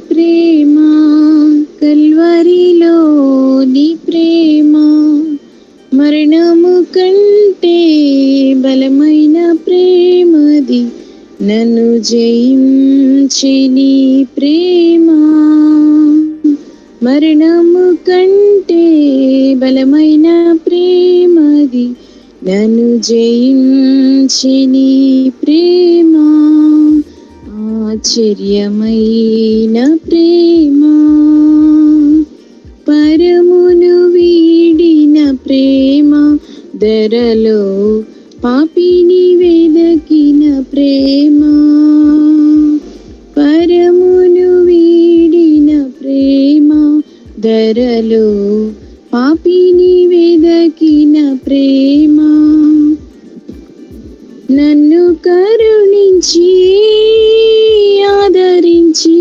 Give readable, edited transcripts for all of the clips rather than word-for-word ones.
ప్రేమ కల్వరిలో నీ ప్రేమ మరణము కంటే బలమైన ప్రేమది, నన్ను జయించి నీ ప్రేమ. మరణము కంటే బలమైన ప్రేమది, నన్ను జయించి నీ ప్రేమ. ఆశ్చర్యమైన ప్రేమ, పరమును వీడిన ప్రేమ, ధరలో పాపిని వెదకిన ప్రేమ. పరమును వీడిన ప్రేమ, ధరలో పాపిని వెదకిన ప్రేమ. నన్ను కరుణించి ఆదరించి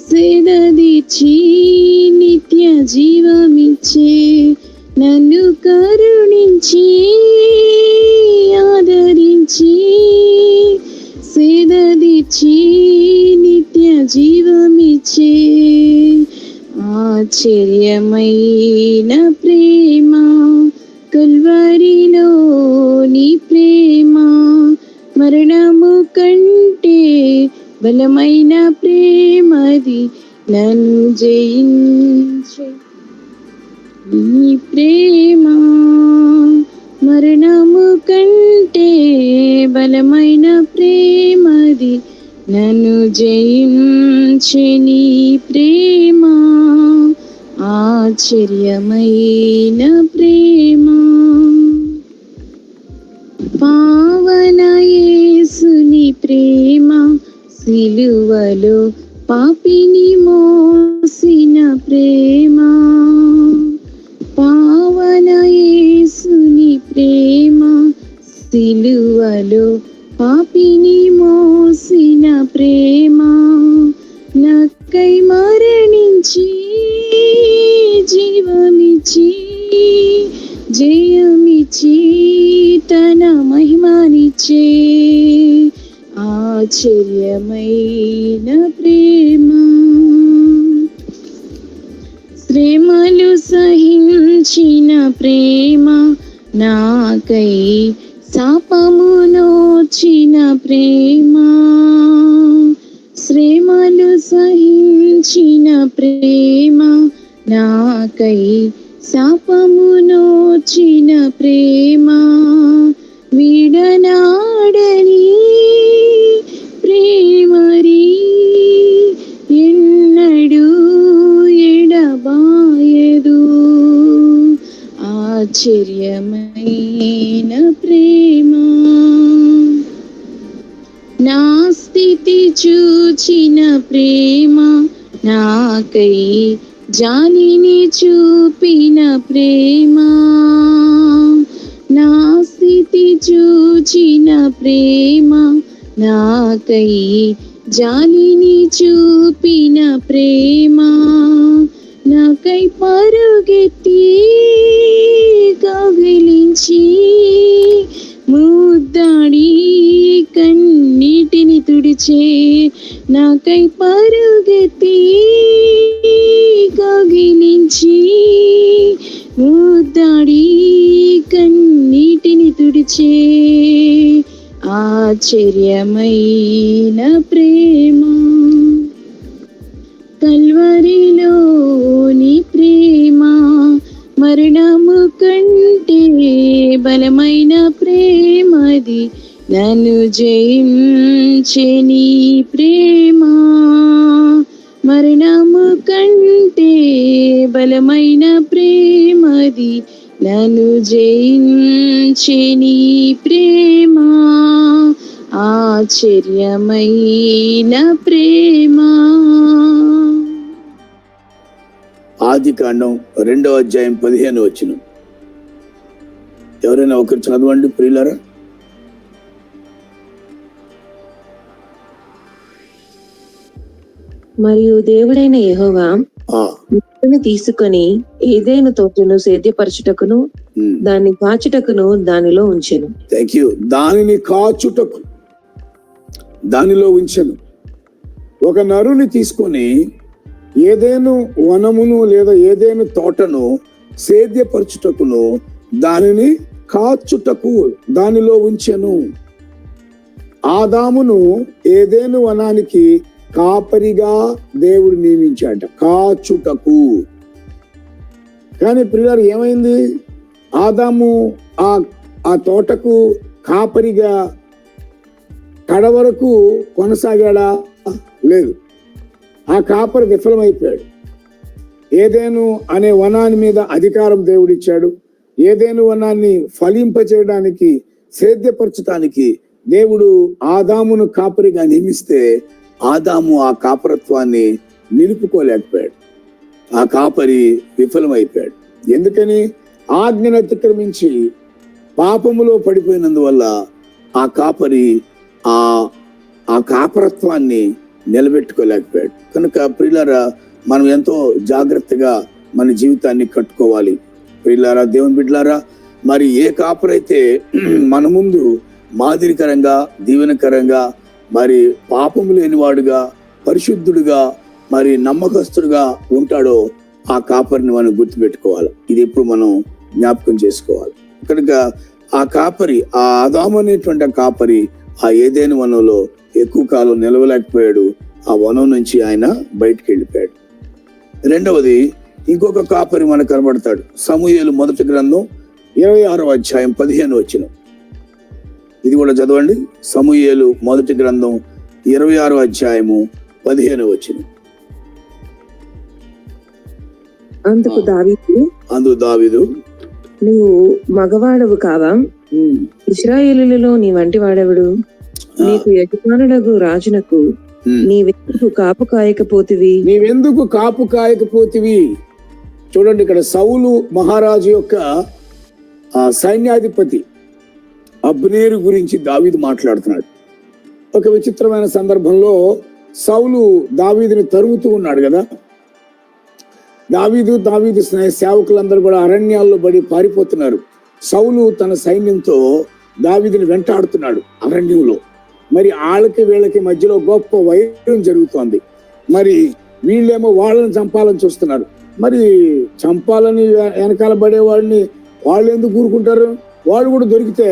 సేదదీర్చి నిత్య జీవమిచ్చే. నన్ను కరుణించి ఆదరించి సేదదీర్చి నిత్య జీవమిచ్చే. ఆశ్చర్యమైన ప్రేమ కల్వరిలో నీ ప్రేమ, మరణము కంటే బలమైన ప్రేమది, నన్ను జయించే నీ ప్రేమ. మరణము కంటే బలమైన ప్రేమది, నన్ను జయించే నీ ప్రేమ. ఆశ్చర్యమైన ప్రేమ, పావన యేసుని ప్రేమ, సిలువలో పాపిని మోసిన ప్రేమ. పావన యేసుని ప్రేమ, సిలువలో పాపిని మోసిన ప్రేమ. నాకై మరణించి జీవమిచ్చి జయమిచ్చి తన మహిమనిచ్చే. ఆశ్చర్యమైన ప్రేమ, శ్రమలు సహించిన ప్రేమ, నాకై శాపమునోచిన ప్రేమ. శ్రమలు సహించిన ప్రేమ, నాకై శాపమునోచిన ప్రేమ. విడనాడని ప్రేమరి ఎన్నడూ ఎడబాయదు. ఆశ్చర్యమైన ప్రేమ, నా స్థితి చూచిన ప్రేమ, నాకై జాలిని చూపిన ప్రేమ. నా స్థితి చూచిన ప్రేమ, నాకై జాలిని చూపిన ప్రేమ. నాకై పరుగెత్తి కౌగిలించి ముద్దాడి కన్నీటిని తుడిచే. నాకై పరుగెత్తి కౌగిలించి ముద్దాడి కన్నీటిని తుడిచే. ఆశ్చర్యమైన ప్రేమ కల్వరిలో నీ ప్రేమ, మరణము కంటే బలమైన ప్రేమది, నన్ను జయించే నీ ప్రేమ. మరణము కంటే బలమైన ప్రేమది, నన్ను జయించే నీ ప్రేమ. ఆశ్చర్యమైన ప్రేమ. ఆదికాండం 2వ అధ్యాయం 15వ వచనం. ఎవరైనా ఒకరు చదవండి ప్రియులారా. మరియు దేవుడైన యెహోవా తీసుకొని ఏదైనా తోటను సేద్యపరచుటకును దాన్ని కాచుటకును దానిలో ఉంచెను. థాంక్యూ. దానిని కాచుటకు దానిలో ఉంచెను. ఒక నరుని తీసుకొని ఏదేను వనమును లేదా ఏదేను తోటను సేద్యపరచుటకును దానిని కాచుటకు దానిలో ఉంచెను. ఆదామును ఏదేను వనానికి కాపరిగా దేవుడు నియమించాట, కాచుటకు. కానీ ప్రియులారా ఏమైంది? ఆదాము ఆ తోటకు కాపరిగా కడ వరకు కొనసాగాడా? లేదు. ఆ కాపరి విఫలమైపోయాడు. ఏదేను అనే వనాన్ని మీద అధికారం దేవుడిచ్చాడు. ఏదేను వనాన్ని ఫలింపచేయడానికి, సేద్యపరచడానికి దేవుడు ఆదామును కాపరిగా నియమిస్తే ఆదాము ఆ కాపరత్వాన్ని నిలుపుకోలేకపోయాడు. ఆ కాపరి విఫలమైపోయాడు. ఎందుకని? ఆజ్ఞను అతిక్రమించి పాపములో పడిపోయినందువల్ల ఆ కాపరి ఆ కాపరత్వాన్ని నిలబెట్టుకోలేకపోయాడు. కనుక ప్రియులారా, మనం ఎంతో జాగ్రత్తగా మన జీవితాన్ని కట్టుకోవాలి. ప్రియులారా, దేవుని బిడ్డలారా, మరి ఏ కాపరైతే మన ముందు మాదిరికరంగా, దీవెనకరంగా, మరి పాపము లేనివాడుగా, పరిశుద్ధుడుగా, మరి నమ్మకస్తుడుగా ఉంటాడో ఆ కాపరిని మనం గుర్తుపెట్టుకోవాలి. ఇది ఇప్పుడు మనం జ్ఞాపకం చేసుకోవాలి. కనుక ఆ కాపరి, ఆ ఆదాము అనేటువంటి కాపరి ఆ ఏదైనా వనంలో ఎక్కువ కాలం నిలవలేకపోయాడు. ఆ వనం నుంచి ఆయన బయటికి వెళ్ళిపోయాడు. రెండవది, ఇంకొక కాపరి మనకు కనబడతాడు. సమూయేలు మొదటి గ్రంథం 26వ అధ్యాయం 15వ వచనం. ఇది కూడా చదవండి. సమూయేలు మొదటి గ్రంథం 26వ అధ్యాయము 15వ వచనం. అందుకు దావీదు, నువ్వు మగవాడవు కావా? ఇశ్రాయేలులలో నీ వంటి వాడెవడు? నీకు యజమానులకు రాజునకు నీవెందుకు కాపు కాయకపోతివి? చూడండి, ఇక్కడ సౌలు మహారాజు యొక్క సైన్యాధిపతి అబ్నేరు గురించి దావీదు మాట్లాడుతున్నాడు. ఒక విచిత్రమైన సందర్భంలో సౌలు దావీదుని తరుముతూ ఉన్నాడు కదా. దావీదు సేవకులందరూ కూడా అరణ్యాల్లో పడి పారిపోతున్నారు. సౌలు తన సైన్యంతో దావీదుని వెంటాడుతున్నాడు అరణ్యంలో. మరి వీళ్ళకి మధ్యలో గొప్ప వైరం జరుగుతోంది. మరి వీళ్ళేమో వాళ్ళని చంపాలని చూస్తున్నారు. మరి చంపాలని వెనకాల పడేవాడిని వాళ్ళు ఎందుకు కూరుకుంటారు? వాళ్ళు కూడా దొరికితే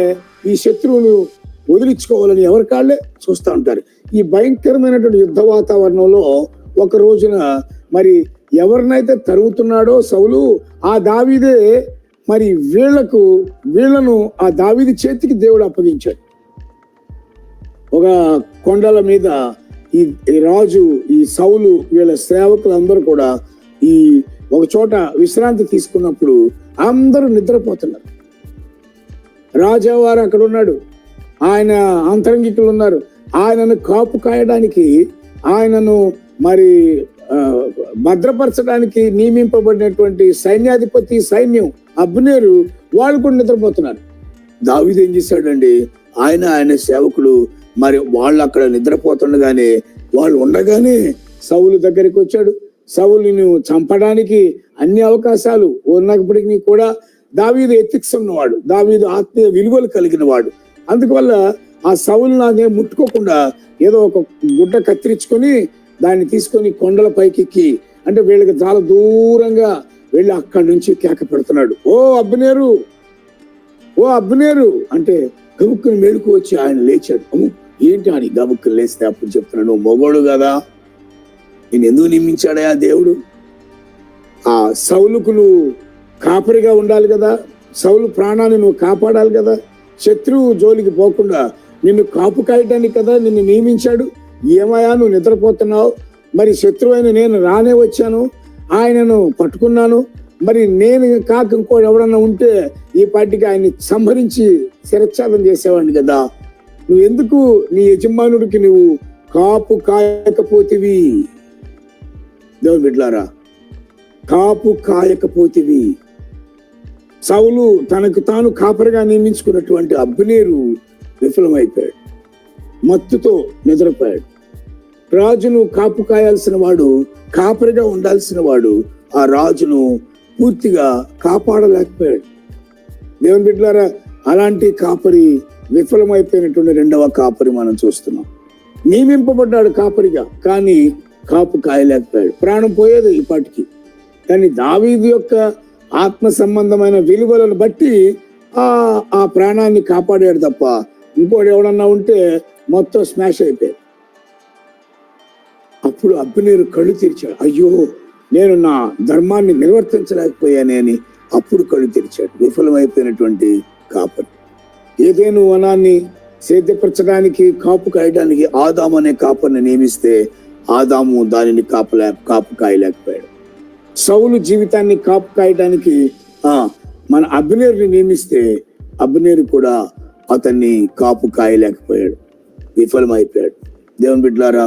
ఈ శత్రువులు వదిలించుకోవాలని ఎవరి కాళ్ళే చూస్తూ ఉంటారు. ఈ భయంకరమైనటువంటి యుద్ధ వాతావరణంలో ఒక రోజున మరి ఎవరినైతే తరుగుతున్నాడో సౌలు, ఆ దావీదే మరి వీళ్లను ఆ దావీదు చేతికి దేవుడు అప్పగించాడు. ఒక కొండల మీద ఈ రాజు, ఈ సౌలు, వీళ్ళ సేవకులందరూ కూడా ఈ ఒక చోట విశ్రాంతి తీసుకున్నప్పుడు అందరూ నిద్రపోతున్నారు. రాజావారు అక్కడ ఉన్నాడు, ఆయన అంతరంగికులు ఉన్నారు. ఆయనను కాపు కాయడానికి, ఆయనను మరి భద్రపరచడానికి నియమింపబడినటువంటి సైన్యాధిపతి సైన్యం అబ్నేరు, వాళ్ళు కూడా నిద్రపోతున్నారు. దావీదు ఏం చేశాడండి? ఆయన సేవకులు మరి వాళ్ళు అక్కడ నిద్రపోతుండగానే, వాళ్ళు ఉండగానే సౌలు దగ్గరికి వచ్చాడు. సౌలును చంపడానికి అన్ని అవకాశాలు ఉన్నప్పటికీ కూడా దావీదు ఎథిక్స్ ఉన్నవాడు, దావీదు ఆత్మీయ విలువలు కలిగిన వాడు. అందువల్ల ఆ సౌలును అదే ముట్టుకోకుండా ఏదో ఒక గుడ్డ కత్తిరించుకొని దాన్ని తీసుకొని కొండల పైకి, అంటే వీళ్ళకి చాలా దూరంగా వెళ్ళి అక్కడి నుంచి కేక పెడుతున్నాడు, ఓ అబ్నేరు అంటే గబుక్కుని మేలుకు వచ్చి ఆయన లేచాడు. ఏంటి అని గబుక్కుని లేస్తే అప్పుడు చెప్తున్నాడు, మొగోడు కదా, నేను ఎందుకు నియమించాడా దేవుడు? ఆ సౌలుకు నువ్వు కాపరిగా ఉండాలి కదా, సౌలు ప్రాణాన్ని నువ్వు కాపాడాలి కదా, శత్రువు జోలికి పోకుండా నిన్ను కాపు కాయటానికి కదా నిన్ను నియమించాడు. ఏమయ్యా నువ్వు నిద్రపోతున్నావు? మరి శత్రువైన నేను రానే వచ్చాను, ఆయనను పట్టుకున్నాను. మరి నేను కాక ఇంకోటి ఎవడన్నా ఉంటే ఈ పార్టీకి ఆయన్ని సంహరించి శిరచ్ఛేదం చేసేవాడిని కదా. నువ్వు ఎందుకు నీ యజమానుడికి నువ్వు కాపు కాయకపోతివి? దేవుని బిడ్డలారా, కాపు కాయకపోతివి. సౌలు తనకు తాను కాపరిగా నియమించుకున్నటువంటి అబ్నేరు విఫలమైపోయాడు, మత్తుతో నిద్రపోయాడు. రాజును కాపు కాయాల్సిన వాడు, కాపరిగా ఉండాల్సిన వాడు ఆ రాజును పూర్తిగా కాపాడలేకపోయాడు. దేవుని బిడ్డలారా, అలాంటి కాపరి విఫలమైపోయినటువంటి రెండవ కాపరి మనం చూస్తున్నాం. నియమింపబడ్డాడు కాపరిగా, కానీ కాపు కాయలేకపోయాడు. ప్రాణం పోయేది ఈ పాటికి. కానీ దావీదు యొక్క ఆత్మ సంబంధమైన విలువలను బట్టి ఆ ప్రాణాన్ని కాపాడాడు తప్ప ఇంకోటి ఎవడన్నా ఉంటే మొత్తం స్మాష్ అయిపోయాడు. అప్పుడు అబ్నేరు కళ్ళు తెరిచాడు. అయ్యో, నేను నా ధర్మాన్ని నిర్వర్తించలేకపోయానే అని అప్పుడు కళ్ళు తెరిచాడు. విఫలమైపోయినటువంటి కాపరి. ఏదేను వనాన్ని సేద్యపరచడానికి, కాపు కాయడానికి ఆదాము అనే కాపరిని నియమిస్తే ఆదాము దానిని కాపు కాయలేకపోయాడు. సౌలు జీవితాన్ని కాపు కాయడానికి మన అబ్నేరుని నియమిస్తే అబ్నేరు కూడా అతన్ని కాపు కాయలేకపోయాడు, విఫలమైపోయాడు. దేవుని బిడ్డలారా,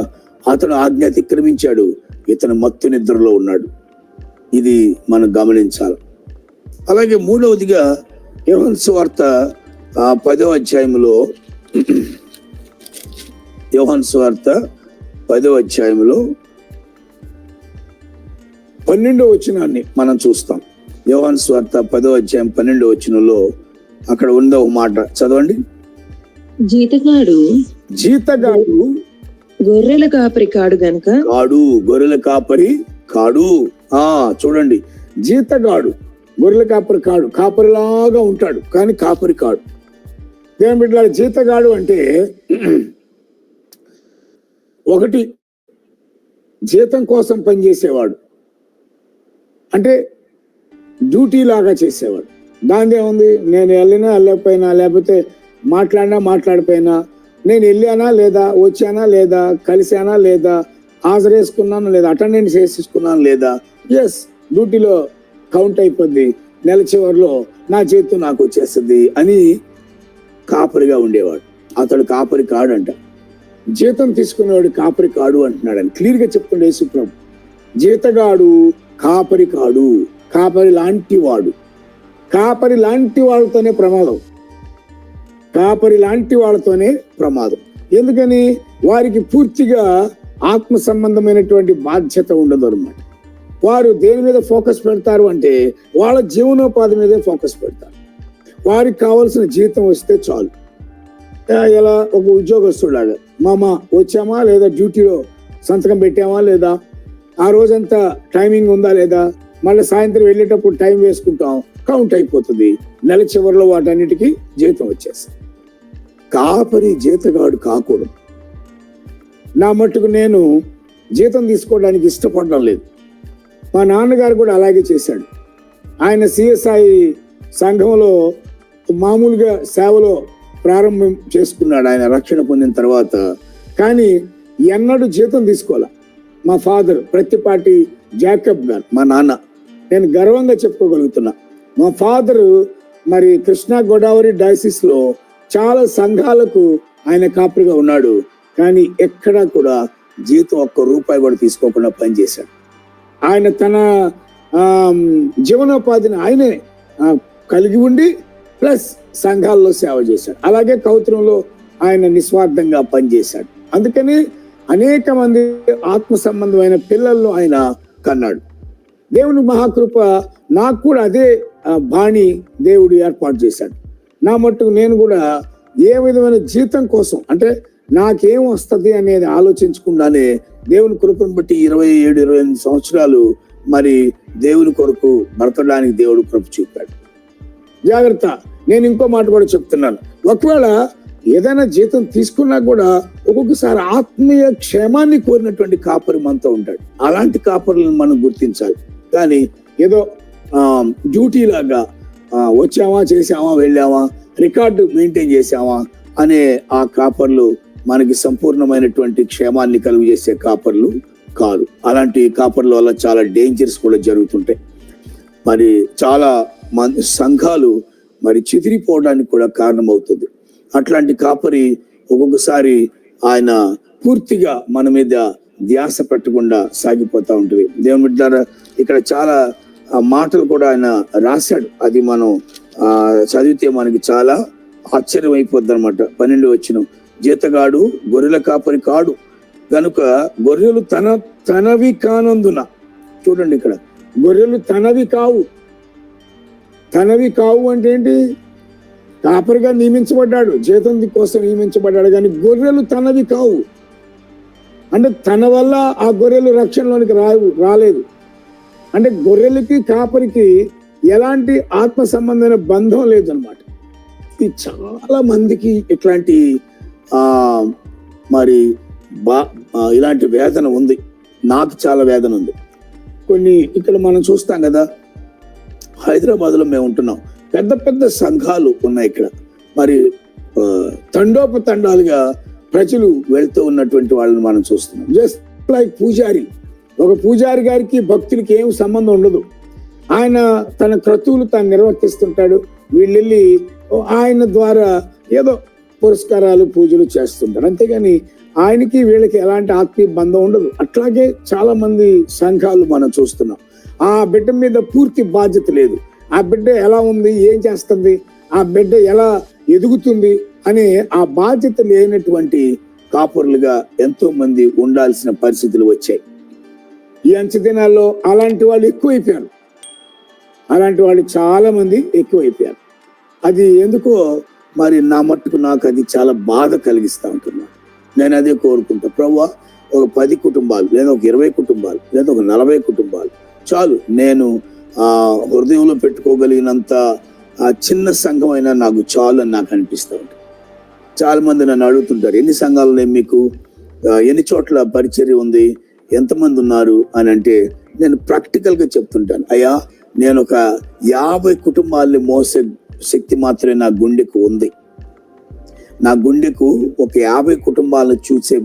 అతను ఆజ్ఞ అతిక్రమించాడు, ఇతను మత్తు నిద్రలో ఉన్నాడు. ఇది మనం గమనించాలి. అలాగే మూడవదిగా యోహాను సువార్త 10వ అధ్యాయంలో యోహాను సువార్త 10వ అధ్యాయంలో 12వ వచనాన్ని మనం చూస్తాం. యోహాను సువార్త 10వ అధ్యాయం 12వ వచనంలో అక్కడ ఉందో ఒక మాట చదవండి. జీతగాడు గొర్రెల కాపరి కాడు గనుక గొర్రెల కాపరి కాడు. చూడండి, జీతగాడు గొర్రెల కాపరి కాడు. కాపరిలాగా ఉంటాడు కానీ కాపరి కాడు. దేవుని బిడ్డలారా, జీతగాడు అంటే ఒకటి జీతం కోసం పనిచేసేవాడు, అంటే డ్యూటీ లాగా చేసేవాడు. దాని ఏముంది, నేను వెళ్ళినా వెళ్ళకపోయినా, లేకపోతే మాట్లాడిపోయినా, నేను వెళ్ళానా లేదా, వచ్చానా లేదా, కలిసానా లేదా, హాజరేసుకున్నాను లేదా, అటెండెన్స్ వేసేసుకున్నాను లేదా, ఎస్, డ్యూటీలో కౌంట్ అయిపోద్ది, నెల చివరిలో నా జీతం నాకు వచ్చేస్తుంది అని కాపరిగా ఉండేవాడు. అతడు కాపరి కాడంట. జీతం తీసుకునేవాడు కాపరి కాడు అంటున్నాడని క్లియర్గా చెప్తుండే యేసుప్రభు. జీతగాడు కాపరి కాడు, కాపరి లాంటి వాడు. కాపరి లాంటి వాళ్ళతోనే ప్రమాదం. కాపరి లాంటి వాళ్ళతోనే ప్రమాదం. ఎందుకని? వారికి పూర్తిగా ఆత్మ సంబంధమైనటువంటి బాధ్యత ఉండదు అన్నమాట. వారు దేని మీద ఫోకస్ పెడతారు అంటే వాళ్ళ జీవనోపాధి మీదే ఫోకస్ పెడతారు. వారికి కావాల్సిన జీతం వస్తే చాలు. ఇలా ఒక ఉద్యోగస్తులాగా, మామ వచ్చామా లేదా, డ్యూటీలో సంతకం పెట్టామా లేదా, ఆ రోజంతా టైమింగ్ ఉందా లేదా, మళ్ళీ సాయంత్రం వెళ్ళేటప్పుడు టైం వేసుకుంటాం, కౌంట్ అయిపోతుంది, నెల చివరిలో వాటన్నిటికీ జీతం వచ్చేస్తుంది. కాపరి జీతగాడు కాకూడదు. నా మట్టుకు నేను జీతం తీసుకోవడానికి ఇష్టపడడం లేదు. మా నాన్నగారు కూడా అలాగే చేశాడు. ఆయన సిఎస్ఐ సంఘంలో మామూలుగా సేవలో ప్రారంభం చేసుకున్నాడు ఆయన రక్షణ పొందిన తర్వాత. కానీ ఎన్నడూ జీతం తీసుకోవాల. మా ఫాదర్ ప్రత్తిపాటి జాకబ్ గారు, మా నాన్న, నేను గర్వంగా చెప్పుకోగలుగుతున్నా. మా ఫాదరు మరి కృష్ణా గోదావరి డయాసిస్ లో చాలా సంఘాలకు ఆయన కాపరిగా ఉన్నాడు. కానీ ఎక్కడా కూడా జీతం ₹1 కూడా తీసుకోకుండా పనిచేశాడు. ఆయన తన జీవనోపాధిని ఆయనే కలిగి ఉండి ప్లస్ సంఘాల్లో సేవ చేశాడు. అలాగే కౌత్రంలో ఆయన నిస్వార్థంగా పనిచేశాడు. అందుకని అనేక మంది ఆత్మ సంబంధమైన పిల్లల్లో ఆయన కన్నాడు. దేవుని మహాకృప నాకు కూడా అదే బాణి దేవుడు ఏర్పాటు చేశాడు. నా మట్టుకు నేను కూడా ఏ విధమైన జీతం కోసం, అంటే నాకేం వస్తుంది అనేది ఆలోచించకుండానే దేవుని కృపను బట్టి 27-28 సంవత్సరాలు మరి దేవుని కొరకు బ్రతకడానికి దేవుడు కృప చూపాడు. జాగ్రత్త, నేను ఇంకో మాట కూడా చెప్తున్నాను. ఒకవేళ ఏదైనా జీతం తీసుకున్నా కూడా ఒక్కొక్కసారి ఆత్మీయ క్షేమాన్ని కోరినటువంటి కాపరి మనతో ఉంటాడు. అలాంటి కాపరులను మనం గుర్తించాలి. కానీ ఏదో డ్యూటీ లాగా వచ్చామా, చేసామా, వెళ్ళామా, రికార్డు మెయింటైన్ చేసామా అనే ఆ కాపర్లు మనకి సంపూర్ణమైనటువంటి క్షేమాన్ని కలుగు చేసే కాపర్లు కాదు. అలాంటి కాపర్ల వల్ల చాలా డేంజర్స్ కూడా జరుగుతుంటాయి. మరి చాలా సంఘాలు మరి చితిరిపోవడానికి కూడా కారణమవుతుంది. అట్లాంటి కాపరి ఒక్కొక్కసారి ఆయన పూర్తిగా మన మీద ధ్యాస పెట్టకుండా సాగిపోతా ఉంటుంది. దేవుని బిడ్డలారా, ఇక్కడ చాలా మాటలు కూడా ఆయన రాశాడు. అది మనం చదివితే మనకి చాలా ఆశ్చర్యం అయిపోద్ది అనమాట. 12వ వచనం, జీతగాడు గొర్రెల కాపరి కాడు గనుక గొర్రెలు తనవి కానందున. చూడండి, ఇక్కడ గొర్రెలు తనవి కావు. తనవి కావు అంటే ఏంటి? కాపరిగా నియమించబడ్డాడు, జీతం కోసం నియమించబడ్డాడు, కానీ గొర్రెలు తనవి కావు. అంటే తన వల్ల ఆ గొర్రెలు రక్షణలోనికి రాలేదు. అంటే గొర్రెలకి కాపరికి ఎలాంటి ఆత్మ సంబంధమైన బంధం లేదన్నమాట. ఇది చాలా మందికి ఇట్లాంటి మరి ఇలాంటి వేదన ఉంది. నాకు చాలా వేదన ఉంది. కొన్ని ఇక్కడ మనం చూస్తాం కదా, హైదరాబాద్ లో మేము ఉంటున్నాం, పెద్ద పెద్ద సంఘాలు ఉన్నాయి ఇక్కడ. మరి తండోపతండాలుగా ప్రజలు వెళ్తూ ఉన్నటువంటి వాళ్ళని మనం చూస్తున్నాం. జస్ట్ లైక్ పూజారి, ఒక పూజారి గారికి భక్తులకి ఏం సంబంధం ఉండదు. ఆయన తన క్రతువులు తాను నిర్వర్తిస్తుంటాడు. వీళ్ళెళ్ళి ఆయన ద్వారా ఏదో పురస్కారాలు పూజలు చేస్తుంటారు, అంతేగాని ఆయనకి వీళ్ళకి ఎలాంటి ఆత్మీయ బంధం ఉండదు. అట్లాగే చాలా మంది సంఘాలు మనం చూస్తున్నాం. ఆ బిడ్డ మీద పూర్తి బాధ్యత లేదు. ఆ బిడ్డ ఎలా ఉంది, ఏం చేస్తుంది, ఆ బిడ్డ ఎలా ఎదుగుతుంది అనే ఆ బాధ్యత లేనటువంటి కాపురులుగా ఎంతో మంది ఉండాల్సిన పరిస్థితులు వచ్చాయి. ఈ అంచె దినాల్లో అలాంటి వాళ్ళు ఎక్కువైపోయారు. అలాంటి వాళ్ళు చాలా మంది ఎక్కువైపోయారు. అది ఎందుకో మరి నా మట్టుకు నాకు అది చాలా బాధ కలిగిస్తూ ఉంటున్నాను. నేను అదే కోరుకుంటా, ప్రభువా ఒక 10 కుటుంబాలు లేదా ఒక 20 కుటుంబాలు లేదా ఒక 40 కుటుంబాలు చాలు, నేను హృదయంలో పెట్టుకోగలిగినంత చిన్న సంఘం అయినా నాకు చాలు అని నాకు అనిపిస్తూ ఉంటుంది. చాలా మంది నన్ను అడుగుతుంటారు, ఎన్ని సంఘాలు ఉన్నాయి మీకు, ఎన్ని చోట్ల పరిచర్య ఉంది, ఎంతమంది ఉన్నారు అని అంటే నేను ప్రాక్టికల్ గా చెప్తుంటాను, అయ్యా నేను ఒక 50 కుటుంబాలని మోసే శక్తి మాత్రమే నా గుండెకు ఉంది. నా గుండెకు ఒక 50 కుటుంబాలను చూసే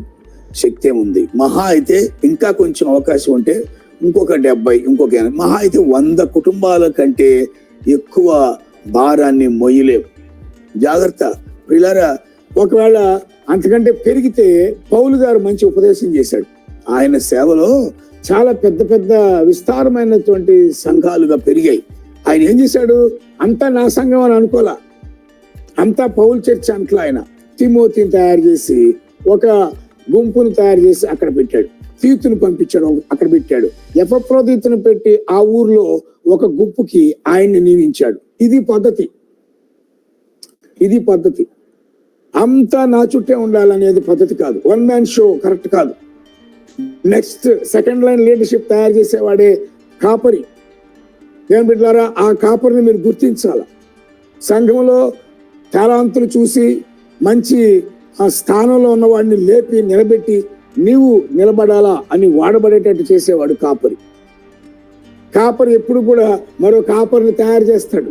శక్తి ఉంది. మహా అయితే ఇంకా కొంచెం అవకాశం ఉంటే ఇంకొక 70, ఇంకొక 80, మహా అయితే 100 కుటుంబాల కంటే ఎక్కువ భారాన్ని మొయ్యలేవు. జాగ్రత్త ప్రియులారా. ఒకవేళ అంతకంటే పెరిగితే పౌలు గారు మంచి ఉపదేశం చేశాడు. ఆయన సేవలో చాలా పెద్ద పెద్ద విస్తారమైనటువంటి సంఘాలుగా పెరిగాయి. ఆయన ఏం చేశాడు, అంతా నా సంఘం అని అనుకోలా, అంతా పౌలు చర్చ్ అంట్లా. ఆయన తిమోతిని తయారు చేసి ఒక గుంపును తయారు చేసి అక్కడ పెట్టాడు. తీతును పంపించాడు, అక్కడ పెట్టాడు. ఎపఫ్రోదితును పెట్టి ఆ ఊర్లో ఒక గుంపుకి ఆయన్ని నియమించాడు. ఇది పద్ధతి, ఇది పద్ధతి. అంతా నా చుట్టే ఉండాలనేది పద్ధతి కాదు. వన్ మ్యాన్ షో కరెక్ట్ కాదు. నెక్స్ట్ సెకండ్ లైన్ లీడర్షిప్ తయారు చేసేవాడే కాపరి. ఏం బిడ్డలారా, ఆ కాపరిని మీరు గుర్తించాల. సంఘంలో తాళాంతులు చూసి మంచి ఆ స్థానంలో ఉన్నవాడిని లేపి నిలబెట్టి నీవు నిలబడాలా అని వాడబడేటట్టు చేసేవాడు కాపరి. కాపరి ఎప్పుడు కూడా మరో కాపరిని తయారు చేస్తాడు.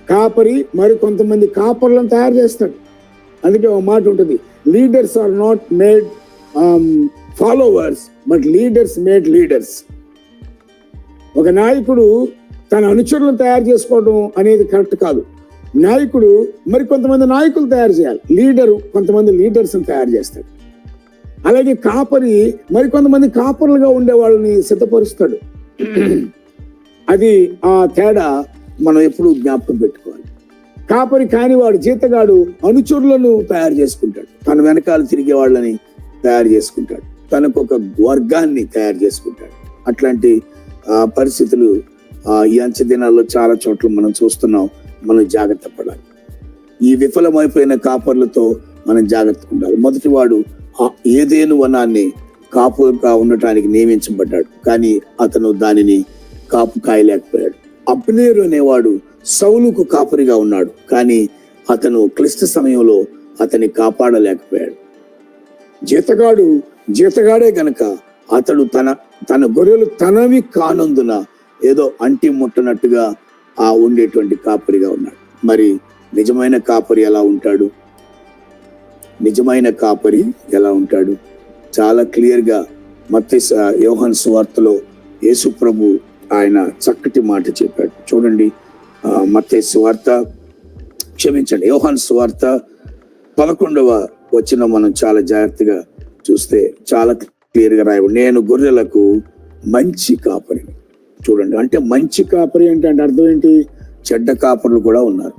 కాపరి మరి కొంతమంది కాపర్లను తయారు చేస్తాడు. అందుకే ఒక మాట ఉంటుంది, leaders are not made followers but leaders made leaders. ఒక నాయకుడు తన అనుచరులను తయారు చేసుకోవడం అనేది కరెక్ట్ కాదు. నాయకుడు మరి కొంతమంది నాయకులు తయారు చేయాలి. లీడరు కొంతమంది లీడర్స్ తయారు చేస్తాడు. అలాగే కాపరి మరి కొంతమంది కాపరులుగా ఉండే వాళ్ళని సిద్ధపరుస్తాడు. అది ఆ తేడా మనం ఎప్పుడు జ్ఞాపకం పెట్టుకోవాలి. కాపరి కానివాడు, జీతగాడు అనుచరులను తయారు చేసుకుంటాడు. తన వెనకాల తిరిగే వాళ్ళని తయారు చేసుకుంటాడు. తనకు ఒక వర్గాన్ని తయారు చేసుకుంటాడు. అట్లాంటి పరిస్థితులు ఈ అంచె దినాల్లో చాలా చోట్ల మనం చూస్తున్నాం. మనం జాగ్రత్త పడాలి. ఈ విఫలమైపోయిన కాపర్లతో మనం జాగ్రత్తగా ఉండాలి. మొదటి వాడు ఏదేను వనాన్ని కాపుగా ఉండటానికి నియమించబడ్డాడు, కానీ అతను దానిని కాపు కాయలేకపోయాడు. అబ్నేరు అనేవాడు సౌలుకు కాపరిగా ఉన్నాడు, కానీ అతను క్లిష్ట సమయంలో అతన్ని కాపాడలేకపోయాడు. జీతగాడే గనక అతడు తన గొర్రెలు తనవి కానందున ఏదో అంటి ముట్టనట్టుగా ఉండేటువంటి కాపరిగా ఉన్నాడు. మరి నిజమైన కాపరి ఎలా ఉంటాడు? నిజమైన కాపరి ఎలా ఉంటాడు? చాలా క్లియర్ గా యోహాను సువార్తలో యేసు ప్రభు ఆయన చక్కటి మాట చెప్పాడు. చూడండి, మత్తయి సువార్త, క్షమించండి, యోహాను సువార్త 11వ వచనం మనం చాలా జాగ్రత్తగా చూస్తే చాలా క్లియర్ గా రాయబడి, నేను గొర్రెలకు మంచి కాపరిని. చూడండి, అంటే మంచి కాపరి అంటే అర్థం ఏంటి? చెడ్డ కాపరులు కూడా ఉన్నారు.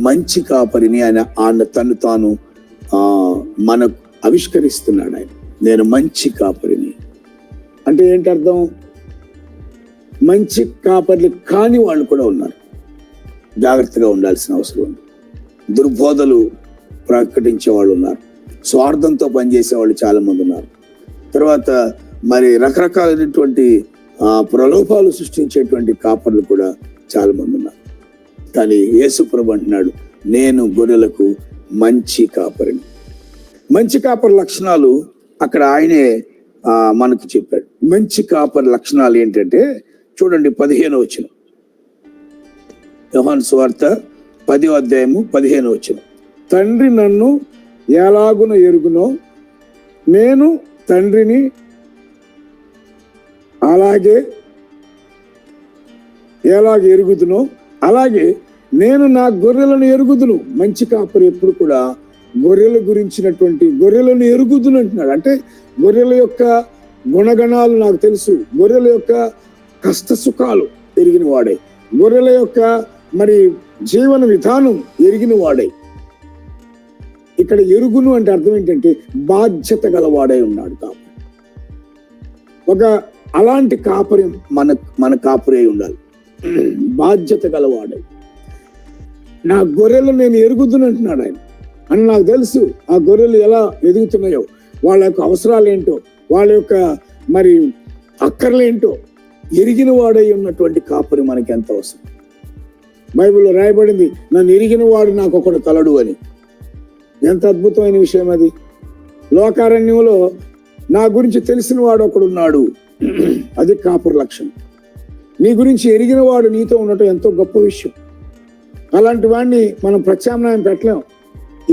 మంచి కాపరిని ఆయన తను తాను మనకు ఆవిష్కరిస్తున్నాడు. ఆయన నేను మంచి కాపరిని అంటే ఏంటి అర్థం? మంచి కాపర్లు కాని వాళ్ళు కూడా ఉన్నారు. జాగ్రత్తగా ఉండాల్సిన అవసరం ఉంది. దుర్బోధలు ప్రకటించే వాళ్ళు ఉన్నారు. స్వార్థంతో పనిచేసే వాళ్ళు చాలా మంది ఉన్నారు. తర్వాత మరి రకరకాలైనటువంటి ప్రలోభాలు సృష్టించేటువంటి కాపర్లు కూడా చాలా మంది ఉన్నారు. కానీ యేసు ప్రభు అంటున్నాడు, నేను గొర్రెలకు మంచి కాపరిని. మంచి కాపరి లక్షణాలు అక్కడ ఆయనే మనకు చెప్పాడు. మంచి కాపరి లక్షణాలు ఏంటంటే చూడండి, 15వ వచనం, యోహాను సువార్త 10వ అధ్యాయము 15వ వచనం. తండ్రి నన్ను ఎలాగున ఎరుగునో నేను తండ్రిని ఎలాగ ఎరుగుదునో అలాగే నేను నా గొర్రెలను ఎరుగుదును. మంచి కాపరి ఎప్పుడు కూడా గొర్రెల గురించినటువంటి గొర్రెలను ఎరుగుదును అంటున్నాడు. అంటే గొర్రెల యొక్క గుణగణాలు నాకు తెలుసు, గొర్రెల యొక్క కష్ట సుఖాలు ఎరిగిన వాడే, గొర్రెల యొక్క మరి జీవన విధానం ఎరిగిన వాడే. ఇక్కడ ఎరుగును అంటే అర్థం ఏంటంటే బాధ్యత గలవాడై ఉన్నాడు కాపరి. ఒక అలాంటి కాపరి మన కాపరి అయి ఉండాలి, బాధ్యత గలవాడై. నా గొర్రెలు నేను ఎరుగుదును అంటున్నాడు ఆయన. అని నాకు తెలుసు ఆ గొర్రెలు ఎలా ఎదుగుతున్నాయో, వాళ్ళ యొక్క అవసరాలు ఏంటో, వాళ్ళ యొక్క మరి అక్కర్లేంటో ఎరిగిన వాడై ఉన్నటువంటి కాపరి మనకి ఎంత అవసరం. బైబిల్లో రాయబడింది, నన్ను ఎరిగిన వాడు నాకు ఒకడు కలడు అని. ఎంత అద్భుతమైన విషయం అది. లోకారణ్యంలో నా గురించి తెలిసిన వాడు ఒకడున్నాడు, అది కాపరి లక్షణం. నీ గురించి ఎరిగిన వాడు నీతో ఉండటం ఎంతో గొప్ప విషయం. అలాంటి వాడిని మనం ప్రత్యామ్నాయం పెట్టలేం.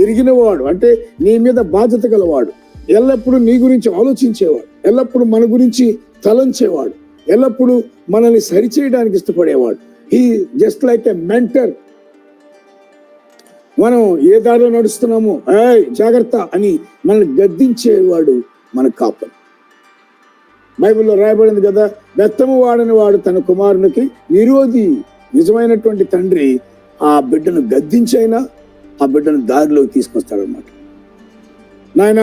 ఎరిగిన వాడు అంటే నీ మీద బాధ్యత గలవాడు, ఎల్లప్పుడూ నీ గురించి ఆలోచించేవాడు, ఎల్లప్పుడూ మన గురించి తలంచేవాడు, ఎల్లప్పుడూ మనల్ని సరిచేయడానికి ఇష్టపడేవాడు. He just like a mentor. మనం ఏ దారిలో నడుస్తున్నామో జాగ్రత్త అని మనల్ని గద్దించేవాడు మన కాపరి. బైబిల్లో రాయబడింది కదా, బెత్తము వాడని వాడు తన కుమారునికి విరోధి. నిజమైనటువంటి తండ్రి ఆ బిడ్డను గద్దించైనా ఆ బిడ్డను దారిలోకి తీసుకొస్తాడనమాట. నాయన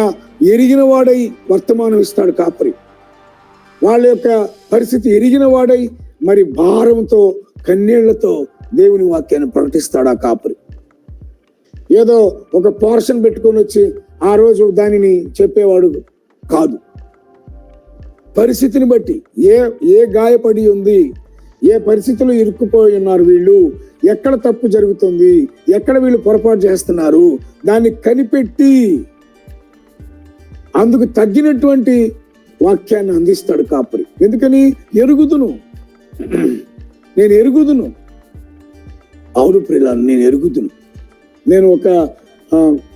ఎరిగిన వాడై వర్తమానం ఇస్తాడు కాపరి. వాళ్ళ యొక్క పరిస్థితి ఎరిగిన వాడై మరి భారంతో కన్నీళ్లతో దేవుని వాక్యాన్ని ప్రకటిస్తాడు ఆ కాపరి. ఏదో ఒక పోర్షన్ పెట్టుకొని వచ్చి ఆ రోజు దానిని చెప్పేవాడు కాదు. పరిస్థితిని బట్టి ఏ గాయపడి ఉంది, ఏ పరిస్థితుల్లో ఇరుక్కుపోయి ఉన్నారు వీళ్ళు, ఎక్కడ తప్పు జరుగుతుంది, ఎక్కడ వీళ్ళు పొరపాటు చేస్తున్నారు, దాన్ని కనిపెట్టి అందుకు తగ్గినటువంటి వాక్యాన్ని అందిస్తాడు కాపరి. ఎందుకని? ఎరుగుదును, నేను ఎరుగుదును. అవును ప్రియులారా, నేను ఎరుగుదును. నేను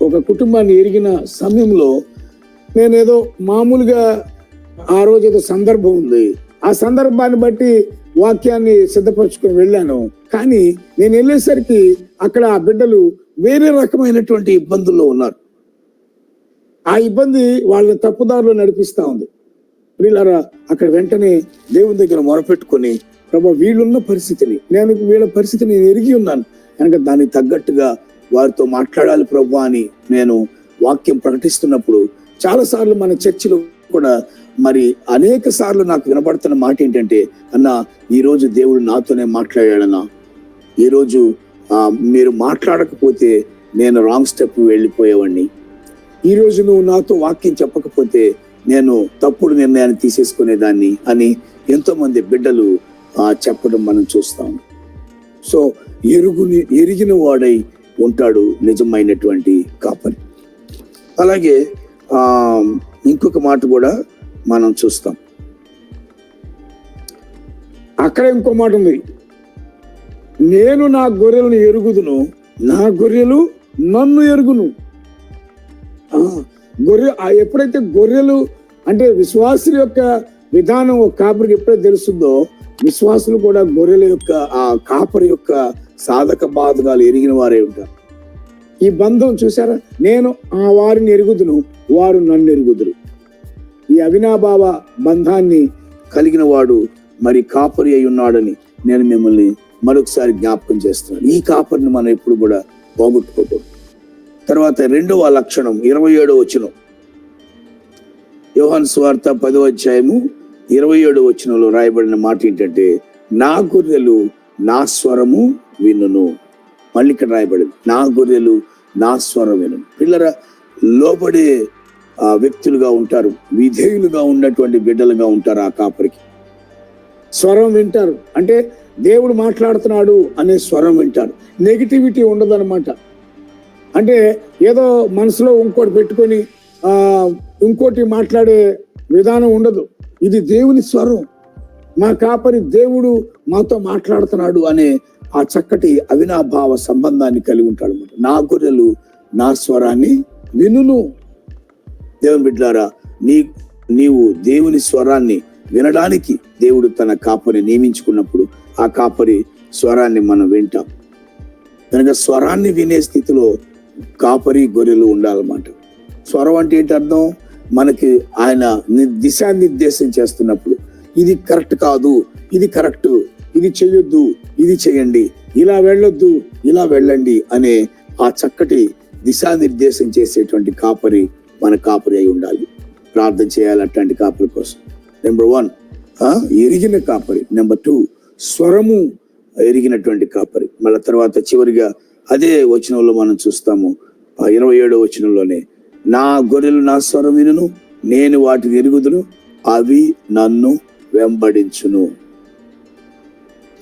ఒక కుటుంబాన్ని ఎరిగిన సమయంలో నేనేదో మామూలుగా ఆ రోజు ఏదో సందర్భం ఉంది, ఆ సందర్భాన్ని బట్టి వాక్యాన్ని సిద్ధపరచుకొని వెళ్ళాను. కానీ నేను వెళ్ళేసరికి అక్కడ ఆ బిడ్డలు వేరే రకమైనటువంటి ఇబ్బందుల్లో ఉన్నారు. ఆ ఇబ్బంది వాళ్ళని తప్పుదారిలో నడిపిస్తా ఉంది. ప్రియులారా, అక్కడ వెంటనే దేవుని దగ్గర మొరపెట్టుకొని, ప్రభు వీళ్ళున్న పరిస్థితిని వీళ్ళ పరిస్థితిని నేను ఎరిగి ఉన్నాను కనుక దానికి తగ్గట్టుగా వారితో మాట్లాడాలి ప్రభు అని నేను వాక్యం ప్రకటిస్తున్నప్పుడు చాలాసార్లు మన చర్చిలో కూడా మరి అనేక సార్లు నాకు వినబడుతున్న మాట ఏంటంటే, అన్న ఈరోజు దేవుడు నాతోనే మాట్లాడాడన్నా, ఈరోజు మీరు మాట్లాడకపోతే నేను రాంగ్ స్టెప్ వెళ్ళిపోయేవాడిని, ఈరోజు నువ్వు నాతో వాక్యం చెప్పకపోతే నేను తప్పుడు నిర్ణయాన్ని తీసేసుకునేదాన్ని అని ఎంతో మంది బిడ్డలు చెప్పడం మనం చూస్తాం. సో ఎరిగిన వాడై ఉంటాడు నిజమైనటువంటి కాపరి. అలాగే ఇంకొక మాట కూడా మనం చూస్తాం. అక్కడ ఇంకో మాట ఉంది, నేను నా గొర్రెలను ఎరుగుదును, నా గొర్రెలు నన్ను ఎరుగును. ఎప్పుడైతే గొర్రెలు అంటే విశ్వాసుల యొక్క విధానం ఒక కాపరికి ఎప్పుడైతే తెలుస్తుందో, విశ్వాసులు కూడా గొర్రెల యొక్క ఆ కాపరి యొక్క సాధక బాధకాలు ఎరిగిన వారే ఉంటారు. ఈ బంధం చూసారా, నేను ఆ వారిని ఎరుగుదును, వారు నన్ను ఎరుగుదురు. ఈ అవినాభావ బంధాన్ని కలిగిన వాడు మరి కాపరి అయి ఉన్నాడని నేను మిమ్మల్ని మరొకసారి జ్ఞాపకం చేస్తున్నాను. ఈ కాపరిని మనం ఎప్పుడు కూడా పోగొట్టుకోకూడదు. తర్వాత 2వ లక్షణం 27వ వచనం, యోహాను సువార్త 10వ అధ్యాయము 27వ వచనంలో రాయబడిన మాట ఏంటంటే, నా గొర్రెలు నా స్వరము వినును. మళ్ళీ ఇక్కడ రాయబడింది, నా గొర్రెలు నా స్వరం వినును. పిల్లరా, లోబడే వ్యక్తులుగా ఉంటారు, విధేయులుగా ఉన్నటువంటి బిడ్డలుగా ఉంటారు ఆ కాపరికి. స్వరం వింటారు, అంటే దేవుడు మాట్లాడుతున్నాడు అనే స్వరం వింటారు. నెగిటివిటీ ఉండదన్నమాట. అంటే ఏదో మనసులో ఇంకోటి పెట్టుకొని ఇంకోటి మాట్లాడే విధానం ఉండదు. ఇది దేవుని స్వరం, మా కాపరి దేవుడు మాతో మాట్లాడుతున్నాడు అనే ఆ చక్కటి అవినాభావ సంబంధాన్ని కలిగి ఉంటాడు అన్నమాట. నా గొర్రెలు నా స్వరాన్ని వినును. దేవుని బిడ్డలారా, నీవు దేవుని స్వరాన్ని వినడానికి దేవుడు తన కాపరి నియమించుకున్నప్పుడు ఆ కాపరి స్వరాన్ని మనం వింటాం. కనుక స్వరాన్ని వినే స్థితిలో కాపరి గొర్రెలు ఉండాలన్నమాట. స్వరం అంటే ఏంటి అర్థం? మనకి ఆయన దిశానిర్దేశం చేస్తున్నప్పుడు ఇది కరెక్ట్ కాదు, ఇది కరెక్ట్, ఇది చెయ్యొద్దు, ఇది చెయ్యండి, ఇలా వెళ్ళొద్దు, ఇలా వెళ్ళండి అనే ఆ చక్కటి దిశానిర్దేశం చేసేటువంటి కాపరి మన కాపరి అయి ఉండాలి. ప్రార్థన చేయాలి అట్లాంటి కాపరి కోసం. నెంబర్ 1 ఎరిగిన కాపరి. నెంబర్ 2 స్వరము ఎరిగినటువంటి కాపరి. మళ్ళీ తర్వాత చివరిగా అదే వచనంలో మనం చూస్తాము, 27వ వచనంలోనే, నా గొర్రెలు నా స్వరం వినును, నేను వాటిని ఎరుగుదును, అవి నన్ను వెంబడించును.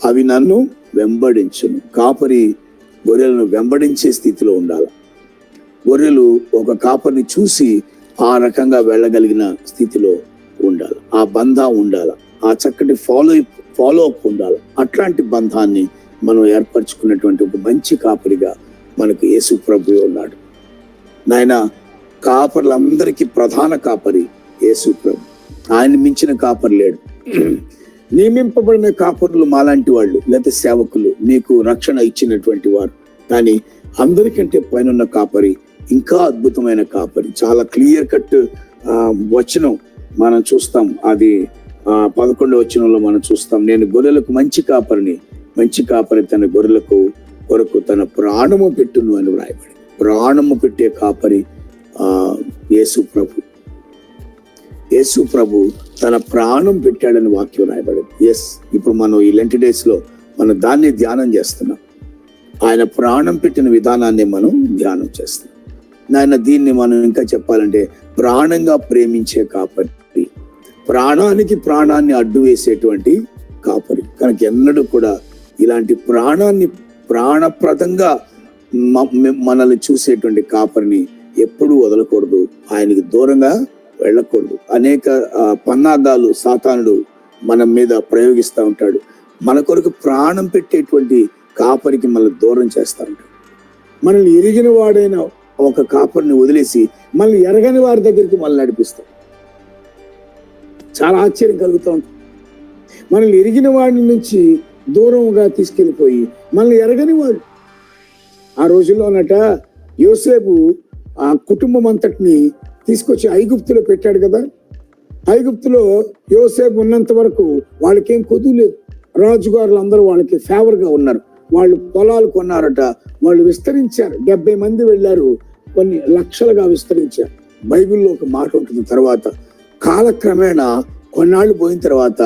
అవి నన్ను వెంబడించును. కాపరి గొర్రెలను వెంబడించే స్థితిలో ఉండాలి. గొర్రెలు ఒక కాపరిని చూసి ఆ రకంగా వెళ్ళగలిగిన స్థితిలో ఉండాలి. ఆ బంధం ఉండాలి, ఆ చక్కటి ఫాలో అప్ ఉండాలి. అట్లాంటి బంధాన్ని మనం ఏర్పరచుకున్నటువంటి ఒక మంచి కాపరిగా మనకు యేసు ప్రభువు ఉన్నాడు. నాయన, కాపర్లందరికీ ప్రధాన కాపరి యేసు ప్రభు. ఆయన మించిన కాపరి లేడు. నియమింపబడిన కాపరులు మాలాంటి వాళ్ళు, లేకపోతే సేవకులు, మీకు రక్షణ ఇచ్చినటువంటి వారు. కానీ అందరికంటే పైన కాపరి ఇంకా అద్భుతమైన కాపరి. చాలా క్లియర్ కట్ వచనం మనం చూస్తాం. అది 11వ వచనంలో మనం చూస్తాం, నేను గొర్రెలకు మంచి కాపరిని, మంచి కాపరి తన గొర్రెలకు కొరకు తన ప్రాణము పెట్టును అని వ్రాయబడి. ప్రాణము పెట్టే కాపరి యేసు ప్రభు. యేసు ప్రభు తన ప్రాణం పెట్టాడని వాక్యం రాయబడింది. ఎస్, ఇప్పుడు మనం ఈ లెంట్ డేస్ లో మనం దాన్ని ధ్యానం చేస్తున్నాం. ఆయన ప్రాణం పెట్టిన విధానాన్ని మనం ధ్యానం చేస్తున్నాం. నాయన, దీన్ని మనం ఇంకా చెప్పాలంటే ప్రాణంగా ప్రేమించే కాపరి, ప్రాణానికి ప్రాణాన్ని అడ్డు వేసేటువంటి కాపరి. కనుక ఎన్నడూ కూడా ఇలాంటి ప్రాణప్రదంగా మనల్ని చూసేటువంటి కాపరిని ఎప్పుడూ వదలకూడదు, ఆయనకి దూరంగా వెళ్ళకూడదు. అనేక పన్నాగాలు సాతానుడు మన మీద ప్రయోగిస్తూ ఉంటాడు. మన కొరకు ప్రాణం పెట్టేటువంటి కాపరికి మనల్ని దూరం చేస్తూ ఉంటాడు. మనల్ని ఎరిగిన వాడైన ఒక కాపరిని వదిలేసి మనల్ని ఎరగని వారి దగ్గరికి మనల్ని నడిపిస్తాం. చాలా ఆశ్చర్యం కలుగుతూ ఉంటుంది. మనల్ని ఎరిగిన వాడి నుంచి దూరంగా తీసుకెళ్ళిపోయి మనల్ని ఎరగని వాడు. ఆ రోజుల్లోనట యోసేపు ఆ కుటుంబం అంతటిని తీసుకొచ్చి ఐగుప్తులో పెట్టాడు కదా. ఐగుప్తులో యోసేపు ఉన్నంత వరకు వాళ్ళకేం కొదువు లేదు. రాజుగారులు అందరూ వాళ్ళకి ఫేవర్ గా ఉన్నారు. వాళ్ళు పొలాలు కొన్నారట, వాళ్ళు విస్తరించారు. 70 మంది వెళ్ళారు, కొన్ని లక్షలుగా విస్తరించారు. బైబిల్లో ఒక మాట ఉంటుంది, తర్వాత కాలక్రమేణా కొన్నాళ్ళు పోయిన తర్వాత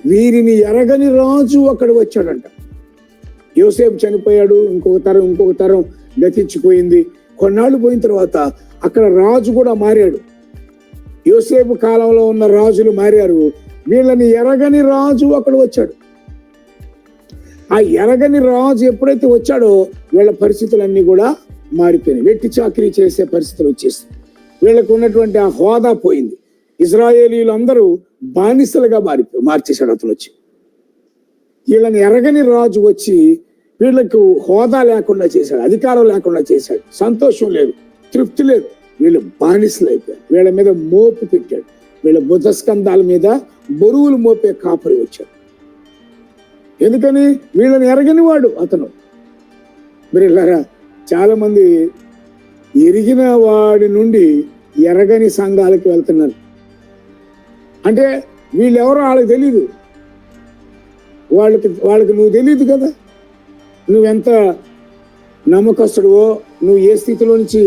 వీరిని ఎరగని రాజు అక్కడ వచ్చాడంట. యోసేపు చనిపోయాడు, ఇంకొక తరం గతించిపోయింది. కొన్నాళ్ళు పోయిన తర్వాత అక్కడ రాజు కూడా మారాడు. యోసేపు కాలంలో ఉన్న రాజులు మారారు. వీళ్ళని ఎరగని రాజు అక్కడ వచ్చాడు. ఆ ఎరగని రాజు ఎప్పుడైతే వచ్చాడో వీళ్ళ పరిస్థితులన్నీ కూడా మారిపోయినాయి. వెట్టి చాకిరీ చేసే పరిస్థితులు వచ్చేసి వీళ్ళకు ఉన్నటువంటి ఆ హోదా పోయింది. ఇజ్రాయేలీలందరూ బానిసలుగా మార్చేశాడు అతను వచ్చి. వీళ్ళని ఎరగని రాజు వచ్చి వీళ్ళకు హోదా లేకుండా చేశాడు, అధికారం లేకుండా చేశాడు. సంతోషం లేదు, తృప్తి లేదు. వీళ్ళు బానిసలు అయిపోయారు. వీళ్ళ మీద మోపు పెట్టాడు. వీళ్ళ బుధస్కంధాల మీద బరువులు మోపే కాపరి వచ్చాడు. ఎందుకని? వీళ్ళని ఎరగని వాడు అతను. వీళ్ళారా, చాలా మంది ఎరిగిన వాడి నుండి ఎరగని సంఘాలకు వెళ్తున్నారు. అంటే వీళ్ళెవరో వాళ్ళకి తెలీదు. వాళ్ళకి నువ్వు తెలియదు కదా, నువ్వెంత నమ్మకస్తుడువో, నువ్వు ఏ స్థితిలో నుంచి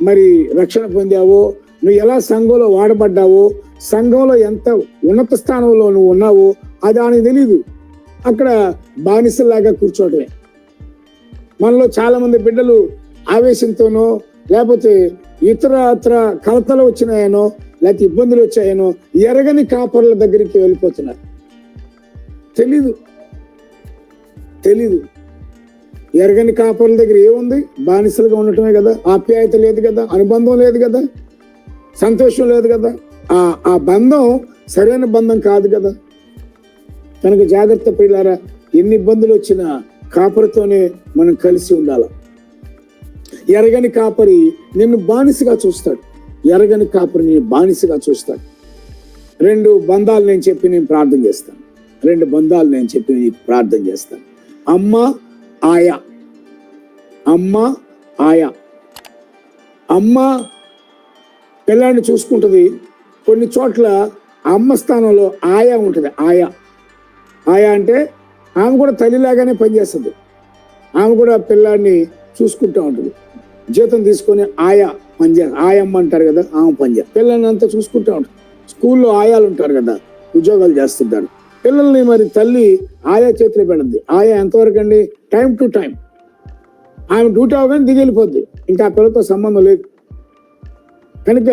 మరి రక్షణ పొందావో, నువ్వు ఎలా సంఘంలో వాడబడ్డావో, సంఘంలో ఎంత ఉన్నత స్థానంలో నువ్వు ఉన్నావో అది ఆయనకు తెలీదు. అక్కడ బానిసలాగా కూర్చోవటమే. మనలో చాలా మంది బిడ్డలు ఆవేశంతోనో లేకపోతే ఇతర కలతలు వచ్చినాయనో లేకపోతే ఇబ్బందులు వచ్చాయనో ఎరగని కాపర్ల దగ్గరికి వెళ్ళిపోతున్నారు. తెలీదు ఎరగని కాపర్ల దగ్గర ఏముంది? బానిసలుగా ఉండటమే కదా. ఆప్యాయత లేదు కదా, అనుబంధం లేదు కదా, సంతోషం లేదు కదా. ఆ బంధం సరైన బంధం కాదు కదా. కనుక జాగ్రత్త ప్రియులారా, ఎన్ని ఇబ్బందులు వచ్చినా కాపరితోనే మనం కలిసి ఉండాలి. ఎరగని కాపరి నిన్ను బానిసగా చూస్తాడు. ఎరగని కాపరి నిన్ను బానిసగా చూస్తాడు. రెండు బంధాలు నేను చెప్పి నీకు ప్రార్థన చేస్తాను. అమ్మ ఆయా. అమ్మ పిల్లాన్ని చూసుకుంటుంది. కొన్ని చోట్ల అమ్మ స్థానంలో ఆయా ఉంటుంది. ఆయా అంటే ఆమె కూడా తల్లిలాగానే పనిచేస్తుంది. ఆమె కూడా పిల్లాన్ని చూసుకుంటూ ఉంటుంది. జీతం తీసుకొని ఆయమ్మ అంటారు కదా, ఆమె పిల్లల్ని అంతా చూసుకుంటూ ఉంటుంది. స్కూల్లో ఆయాలు ఉంటారు కదా, ఉద్యోగాలు చేస్తుంటారు. పిల్లల్ని మరి తల్లి ఆయా చేతిలో పెడుద్ది. ఆయా ఎంతవరకు అండి? Time to time. ఆమె డ్యూటీ అవగానే దిగి వెళ్ళిపోద్ది. ఇంకా ఆ పిల్లతో సంబంధం లేదు. కనుక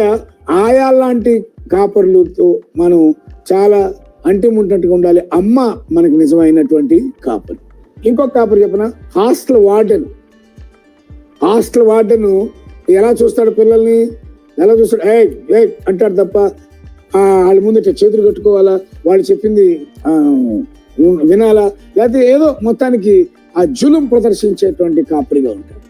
ఆయా లాంటి కాపర్లతో మనం చాలా అంటిముంటట్టుగా ఉండాలి. అమ్మ మనకు నిజమైనటువంటి కాపరి. ఇంకొక కాపరి చెప్పిన హాస్టల్ వార్డెన్ ఎలా చూస్తాడు? పిల్లల్ని ఎలా చూస్తాడు? ఏ అంటాడు తప్ప వాళ్ళ ముందట చేతులు కట్టుకోవాలా, వాళ్ళు చెప్పింది వినాలా, లేకపోతే ఏదో మొత్తానికి ఆ జులుం ప్రదర్శించేటువంటి కాపరిగా ఉంటాడు.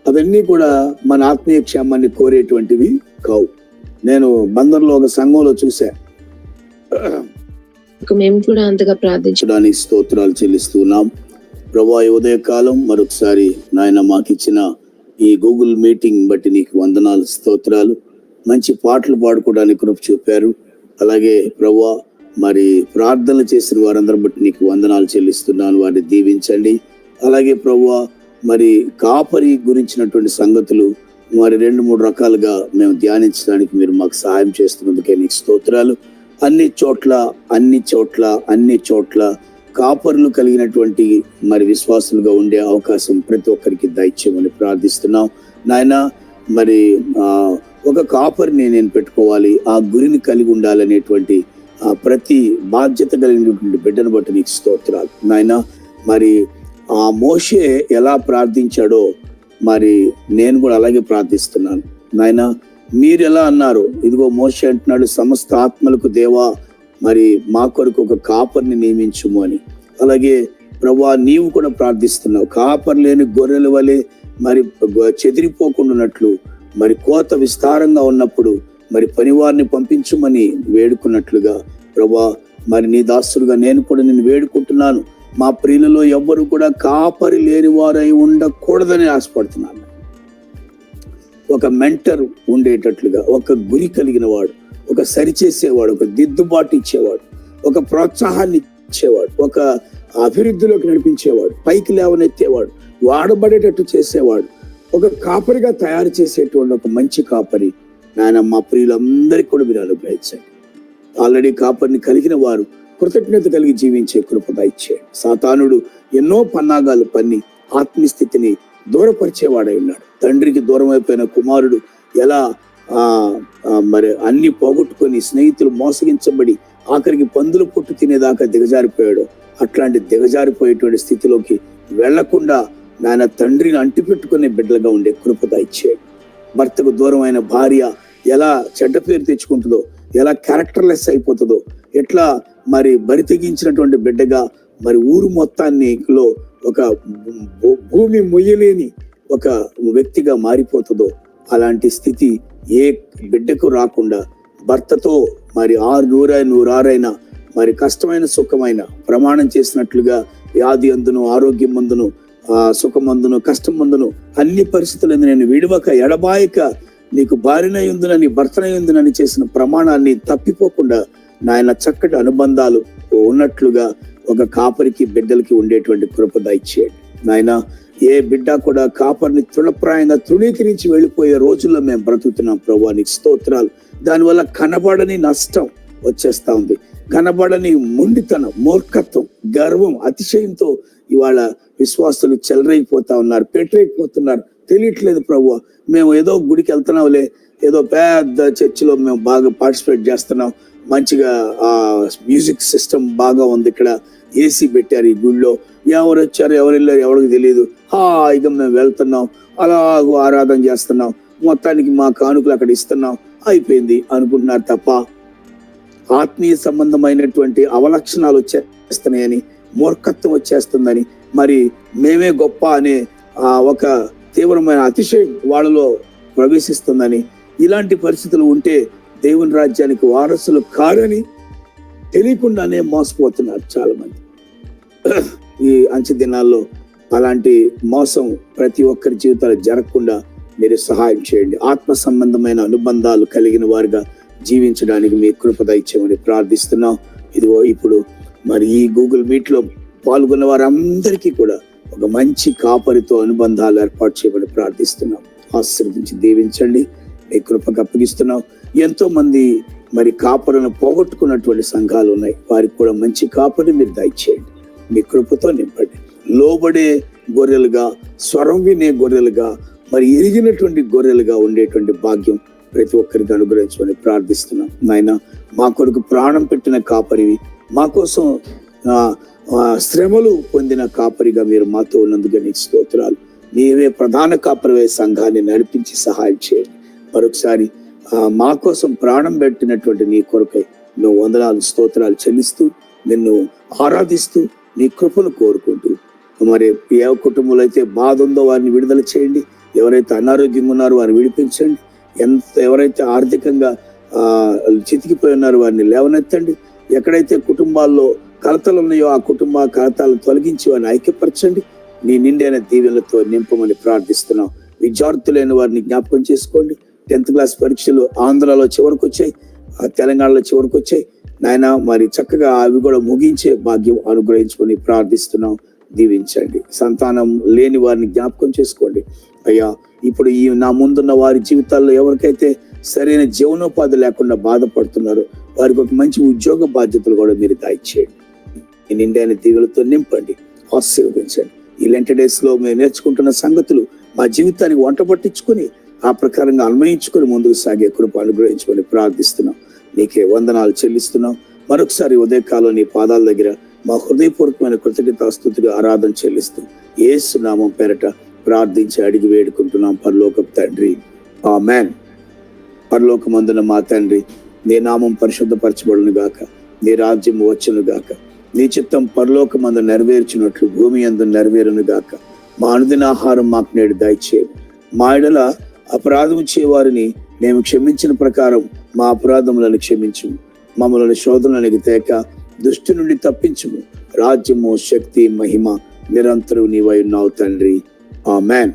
అవన్నీ కూడా మన ఆత్మీయ క్షేమాన్ని కోరేటువంటివి కావు. నేను బందర్లో ఒక సంఘంలో చూసా. మేము కూడా అంతగా ప్రార్థించడానికి స్తోత్రాలు చెల్లిస్తున్నాం. ప్రభువా, ఉదయకాలం మరొకసారి నాయన మాకిచ్చిన ఈ గూగుల్ మీటింగ్ బట్టి నీకు వందనాలు, స్తోత్రాలు. మంచి పాటలు పాడుకోవడానికి కృప చూపారు. అలాగే ప్రభువా, మరి ప్రార్థనలు చేసిన వారందరి బట్టి నీకు వందనాలు చెల్లిస్తున్నాను. వారిని దీవించండి. అలాగే ప్రభువా, మరి కాపరి గురించినటువంటి సంగతులు మరి 2-3 రకాలుగా మేము ధ్యానించడానికి మీరు మాకు సహాయం చేస్తున్నందుకే నీకు స్తోత్రాలు. అన్ని చోట్ల కాపరులు కలిగినటువంటి మరి విశ్వాసులుగా ఉండే అవకాశం ప్రతి ఒక్కరికి దయచేయమని ప్రార్థిస్తున్నాం నాయన. మరి ఒక కాపరిని నేను పెట్టుకోవాలి, ఆ గురిని కలిగి ఉండాలనేటువంటి ప్రతి బాధ్యత కలిగినటువంటి బిడ్డను బట్టి నీకు స్తోత్రాలు నాయన. మరి ఆ మోషే ఎలా ప్రార్థించాడో మరి నేను కూడా అలాగే ప్రార్థిస్తున్నాను నాయన. మీరు ఎలా అన్నారు? ఇదిగో మోషే అంటున్నాడు, సమస్త ఆత్మలకు దేవా మరి మా కొరకు ఒక కాపర్ని నియమించుము అని. అలాగే ప్రభువా, నీవు కూడా ప్రార్థిస్తున్నావు, కాపర్ లేని గొర్రెల వలె మరి చెదిరిపోకుండా ఉన్నట్లు, మరి కోత విస్తారంగా ఉన్నప్పుడు మరి పనివారిని పంపించుమని వేడుకున్నట్లుగా ప్రభువా, మరి నీ దాసుడుగా నేను కూడా నిన్ను వేడుకుంటున్నాను. మా ప్రియులలో ఎవ్వరు కూడా కాపరి లేని వారై ఉండకూడదని ఆశపడుతున్నాను. ఒక మెంటర్ ఉండేటట్లుగా, ఒక గురి కలిగిన వాడు, ఒక సరిచేసేవాడు, ఒక దిద్దుబాటు ఇచ్చేవాడు, ఒక ప్రోత్సాహాన్ని ఇచ్చేవాడు, ఒక అభివృద్ధిలోకి నడిపించేవాడు, పైకి లేవనెత్తేవాడు, వాడబడేటట్టు చేసేవాడు, ఒక కాపరిగా తయారు చేసేటువంటి ఒక మంచి కాపరి నాయన మా ప్రియులందరికీ కూడా మీరు అనుగ్రహించండి. ఆల్రెడీ కాపరిని కలిగిన వారు కృతజ్ఞత కలిగి జీవించే కృపద ఇచ్చేయండి. సాతానుడు ఎన్నో పన్నాగాలు పన్ని ఆత్మస్థితిని దూరపరిచేవాడై ఉన్నాడు. తండ్రికి దూరం అయిపోయిన కుమారుడు ఎలా మరి అన్ని పోగొట్టుకొని స్నేహితులు మోసగించబడి ఆఖరికి పందులు పుట్టు తినేదాకా దిగజారిపోయాడు. అట్లాంటి దిగజారిపోయేటువంటి స్థితిలోకి వెళ్లకుండా నాయన తండ్రిని అంటిపెట్టుకునే బిడ్డలుగా ఉండే కృపద ఇచ్చేయండి. భర్తకు దూరమైన భార్య ఎలా చెడ్డ పేరు తెచ్చుకుంటుందో, ఎలా క్యారెక్టర్లెస్ అయిపోతుందో, ఎట్లా మరి బరి తెగించినటువంటి బిడ్డగా మరి ఊరు మొత్తాన్నిలో ఒక భూమి మొయ్యలేని ఒక వ్యక్తిగా మారిపోతుందో, అలాంటి స్థితి ఏ బిడ్డకు రాకుండా భర్తతో మరి 100 మరి కష్టమైన సుఖమైన ప్రమాణం చేసినట్లుగా వ్యాధి అందును, ఆరోగ్యం మందును, సుఖమందును, కష్టం మందును, అన్ని పరిస్థితులను నేను విడవక ఎడబాయక నీకు భార్యనై ఉందునని భర్తనై ఉందునని చేసిన ప్రమాణాన్ని తప్పిపోకుండా నాయన చక్కటి అనుబంధాలు ఉన్నట్లుగా ఒక కాపరికి బిడ్డలకి ఉండేటువంటి కృప దయచేయండి నాయన. ఏ బిడ్డ కూడా కాపరిని తృణప్రాయంగా తృణీకరించి వెళ్ళిపోయే రోజుల్లో మేము బ్రతుకుతున్నాం ప్రభువా, నీకు స్తోత్రాలు. దానివల్ల కనబడని నష్టం వచ్చేస్తా ఉంది. కనబడని మొండితనం, మూర్ఖత్వం, గర్వం, అతిశయంతో ఇవాళ విశ్వాసులు చెలరైపోతా ఉన్నారు, పెట్టలేకపోతున్నారు. తెలియట్లేదు ప్రభువా. మేము ఏదో గుడికి వెళ్తున్నాంలే, ఏదో పెద్ద చర్చిలో మేము బాగా పార్టిసిపేట్ చేస్తున్నాం, మంచిగా మ్యూజిక్ సిస్టమ్ బాగా ఉంది, ఇక్కడ ఏసీ పెట్టారు ఈ గుడిలో, ఎవరు వచ్చారు ఎవరు వెళ్ళారు ఎవరికి తెలియదు, హాయిగా మేము వెళ్తున్నాం, అలాగూ ఆరాధన చేస్తున్నాం, మొత్తానికి మా కానుకలు అక్కడ ఇస్తున్నాం, అయిపోయింది అనుకుంటున్నారు తప్ప ఆత్మీయ సంబంధమైనటువంటి అవలక్షణాలు వచ్చేస్తున్నాయని, మూర్ఖత్వం వచ్చేస్తుందని, మరి మేమే గొప్ప అనే ఒక తీవ్రమైన అతిశయం వాళ్ళలో ప్రవేశిస్తుందని, ఇలాంటి పరిస్థితులు ఉంటే దేవుని రాజ్యానికి వారసులు కారని తెలియకుండానే మోసపోతున్నారు చాలా మంది. ఈ అంచె దినాల్లో అలాంటి మోసం ప్రతి ఒక్కరి జీవితాలు జరగకుండా మీరు సహాయం చేయండి. ఆత్మ సంబంధమైన అనుబంధాలు కలిగిన వారుగా జీవించడానికి మీ కృప దయచేయమని ప్రార్థిస్తున్నాం. ఇదిగో ఇప్పుడు మరి ఈ గూగుల్ మీట్ లో పాల్గొన్న వారందరికీ కూడా ఒక మంచి కాపరితో అనుబంధాలు ఏర్పాటు చేయమని ప్రార్థిస్తున్నాం. ఆశీర్వదించి దీవించండి, మీ కృపకు అప్పగిస్తున్నాం. ఎంతో మంది మరి కాపరులను పోగొట్టుకున్నటువంటి సంఘాలు ఉన్నాయి, వారికి కూడా మంచి కాపరి మీరు దయచేయండి, మీ కృపతో నింపండి. లోబడే గొర్రెలుగా, స్వరం వినే గొర్రెలుగా, మరి ఎరిగినటువంటి గొర్రెలుగా ఉండేటువంటి భాగ్యం ప్రతి ఒక్కరికి అనుగ్రహించమని ప్రార్థిస్తున్నాం. నాయన, మా కొరకు ప్రాణం పెట్టిన కాపరివి, మా కోసం శ్రమలు పొందిన కాపరిగా మీరు మాతో ఉన్నందుకు నీకు స్తోత్రాలు. నీవే ప్రధాన కాపరివే సంఘాన్ని నడిపించి సహాయం చేయండి. మరొకసారి మా కోసం ప్రాణం పెట్టినటువంటి నీ కొరకై నువ్వు వందనాలు స్తోత్రాలు చెల్లిస్తూ నిన్ను ఆరాధిస్తూ నీ కృపను కోరుకుంటూ, మరి ఏ కుటుంబంలో అయితే బాధ ఉందో వారిని విడుదల చేయండి, ఎవరైతే అనారోగ్యంగా ఉన్నారో వారిని విడిపించండి, ఎవరైతే ఆర్థికంగా చితికిపోయి ఉన్నారో వారిని లేవనెత్తండి, ఎక్కడైతే కుటుంబాల్లో కలతలు ఉన్నాయో ఆ కుటుంబ కలతాలను తొలగించి వారిని ఐక్యపరచండి, నీ నిండైన దీవెనలతో నింపమని ప్రార్థిస్తున్నాం. విద్యార్థులైన వారిని జ్ఞాపకం చేసుకోండి. 10th క్లాస్ పరీక్షలు ఆంధ్రాలో చివరికి వచ్చాయి, తెలంగాణలో చివరికి వచ్చాయి నాయన, మరి చక్కగా అవి కూడా ముగించే భాగ్యం అనుగ్రహించుకొని ప్రార్థిస్తున్నాం. దీవించండి. సంతానం లేని వారిని జ్ఞాపకం చేసుకోండి అయ్యా. ఇప్పుడు ఈ నా ముందున్న వారి జీవితాల్లో ఎవరికైతే సరైన జీవనోపాధి లేకుండా బాధపడుతున్నారో వారికి ఒక మంచి ఉద్యోగ బాధ్యతలు కూడా మీరు దయచేయండి. నిండైన దీవులతో నింపండి, ఆశీర్వదించండి. ఈ లెంట్ డేస్ లో మేము నేర్చుకుంటున్న సంగతులు మా జీవితానికి వంట పట్టించుకొని ఆ ప్రకారంగా అన్వయించుకొని ముందుకు సాగే కృప అనుగ్రహించుకొని ప్రార్థిస్తున్నాం. నీకే వందనాలు చెల్లిస్తున్నాం. మరొకసారి ఉదయకాలం నీ పాదాల దగ్గర మా హృదయపూర్వకమైన కృతజ్ఞతాస్తుతిగా ఆరాధన చెల్లిస్తూ యేసు నామం పేరట ప్రార్థించి అడిగి వేడుకుంటున్నాం పరలోకపు తండ్రి, ఆమేన్. పరలోకమందున మా తండ్రి, నీ నామం పరిశుద్ధపరచబడును గాక, నీ రాజ్యం వచ్చును గాక, నీ చిత్తం పరలోకమందు నెరవేర్చినట్లు భూమి యందు నెరవేరును గాక. మా అనుదిన ఆహారం మాకు నేడు దయచేయము. మా ఎడల అపరాధం చేయవారిని మేము క్షమించిన ప్రకారం మా అపరాధములను క్షమించుము. మమ్మల్ని శోధనలకు తేక దుష్టి నుండి తప్పించుము. రాజ్యము, శక్తి, మహిమ నిరంతరం నీవై ఉన్నావు తండ్రి, ఆమేన్.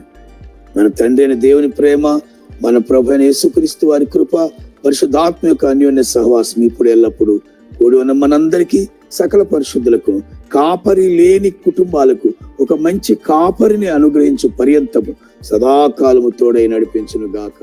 మన తండ్రి అయిన దేవుని ప్రేమ, మన ప్రభు అయిన యేసుక్రీస్తు వారి కృప, పరిశుద్ధాత్మ యొక్క అన్యోన్య సహవాసం ఇప్పుడు ఎల్లప్పుడు కూడి ఉన్న మనందరికీ, సకల పరిశుద్ధులకు, కాపరి లేని కుటుంబాలకు ఒక మంచి కాపరిని అనుగ్రహించు పర్యంతము సదాకాలము తోడై నడిపించును గాక.